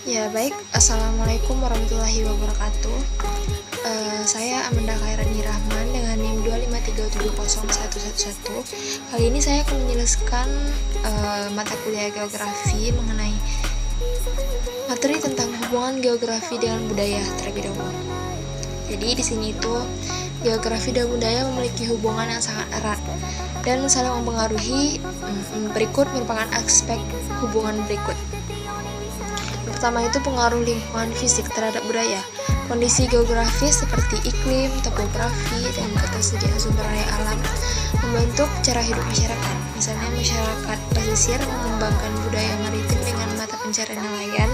Ya baik, Assalamualaikum warahmatullahi wabarakatuh. Saya Amanda Khairani Rahman dengan NIM 253701111. Kali ini saya akan menjelaskan mata kuliah geografi mengenai materi tentang hubungan geografi dengan budaya terlebih dahulu. Jadi di sini itu geografi dan budaya memiliki hubungan yang sangat erat dan saling mempengaruhi. Berikut merupakan aspek hubungan berikut. Pertama itu pengaruh lingkungan fisik terhadap budaya. Kondisi geografis seperti iklim, topografi, dan ketersediaan sumber daya alam membentuk cara hidup masyarakat. Misalnya masyarakat pesisir mengembangkan budaya maritim dengan mata pencarian nelayan.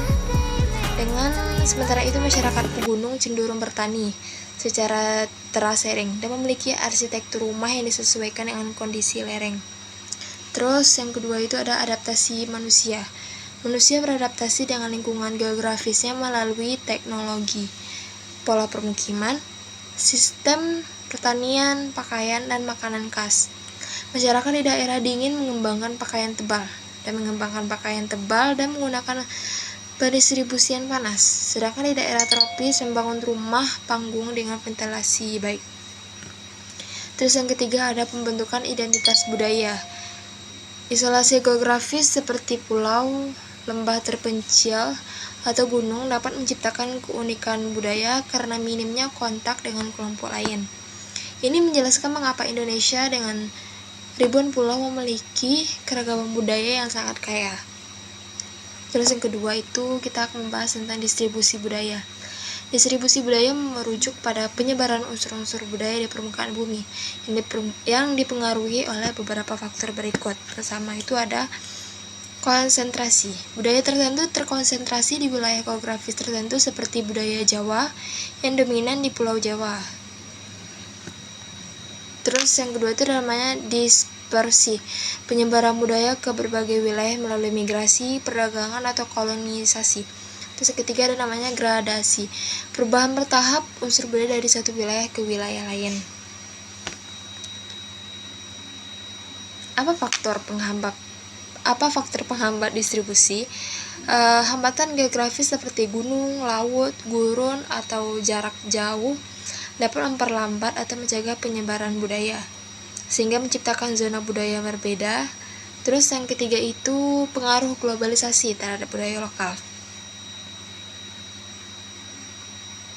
Sementara itu masyarakat pegunung cenderung bertani secara terasering dan memiliki arsitektur rumah yang disesuaikan dengan kondisi lereng. Terus yang kedua itu ada adaptasi manusia. Manusia beradaptasi dengan lingkungan geografisnya melalui teknologi, pola permukiman, sistem pertanian, pakaian, dan makanan khas. Masyarakat di daerah dingin mengembangkan pakaian tebal dan menggunakan pendistribusian panas. Sedangkan di daerah tropis membangun rumah panggung dengan ventilasi baik. Terus yang ketiga ada pembentukan identitas budaya. Isolasi geografis seperti pulau, lembah terpencil, atau gunung dapat menciptakan keunikan budaya karena minimnya kontak dengan kelompok lain. Ini menjelaskan mengapa Indonesia dengan ribuan pulau memiliki keragaman budaya yang sangat kaya. Terus yang kedua itu kita akan membahas tentang distribusi budaya. Distribusi budaya merujuk pada penyebaran unsur-unsur budaya di permukaan bumi yang dipengaruhi oleh beberapa faktor berikut. Pertama itu ada konsentrasi. Budaya tertentu terkonsentrasi di wilayah geografis tertentu seperti budaya Jawa yang dominan di Pulau Jawa. Terus yang kedua itu namanya dispersi. Penyebaran budaya ke berbagai wilayah melalui migrasi, perdagangan, atau kolonisasi. Terus yang ketiga ada namanya gradasi. Perubahan bertahap unsur budaya dari satu wilayah ke wilayah lain. Apa faktor penghambat distribusi? Hambatan geografis seperti gunung, laut, gurun, atau jarak jauh dapat memperlambat atau menjaga penyebaran budaya, sehingga menciptakan zona budaya berbeda. Terus yang ketiga itu pengaruh globalisasi terhadap budaya lokal.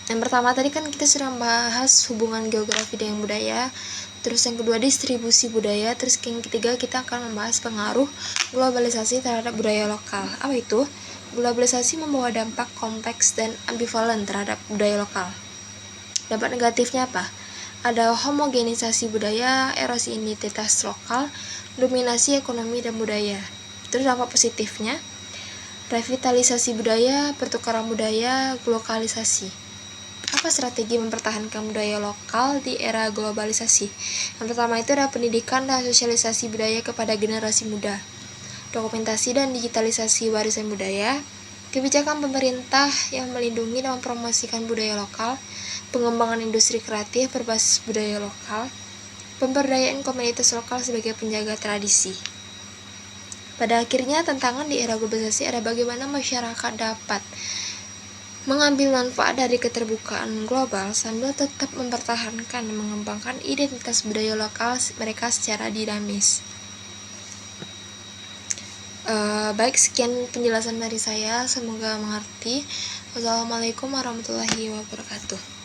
Yang pertama tadi kan kita sudah membahas hubungan geografi dengan budaya. Terus yang kedua distribusi budaya. Terus yang ketiga kita akan membahas pengaruh globalisasi terhadap budaya lokal. Apa itu? Globalisasi membawa dampak kompleks dan ambivalen terhadap budaya lokal. Dampak negatifnya apa? Ada homogenisasi budaya, erosi identitas lokal, dominasi ekonomi dan budaya. Terus dampak positifnya? Revitalisasi budaya, pertukaran budaya, globalisasi. Apa strategi mempertahankan budaya lokal di era globalisasi? Yang pertama itu adalah pendidikan dan sosialisasi budaya kepada generasi muda, dokumentasi dan digitalisasi warisan budaya, kebijakan pemerintah yang melindungi dan mempromosikan budaya lokal, pengembangan industri kreatif berbasis budaya lokal, pemberdayaan komunitas lokal sebagai penjaga tradisi. Pada akhirnya, tantangan di era globalisasi ada bagaimana masyarakat dapat mengambil manfaat dari keterbukaan global sambil tetap mempertahankan dan mengembangkan identitas budaya lokal mereka secara dinamis. Baik, sekian penjelasan dari saya, semoga mengerti. Wassalamualaikum warahmatullahi wabarakatuh.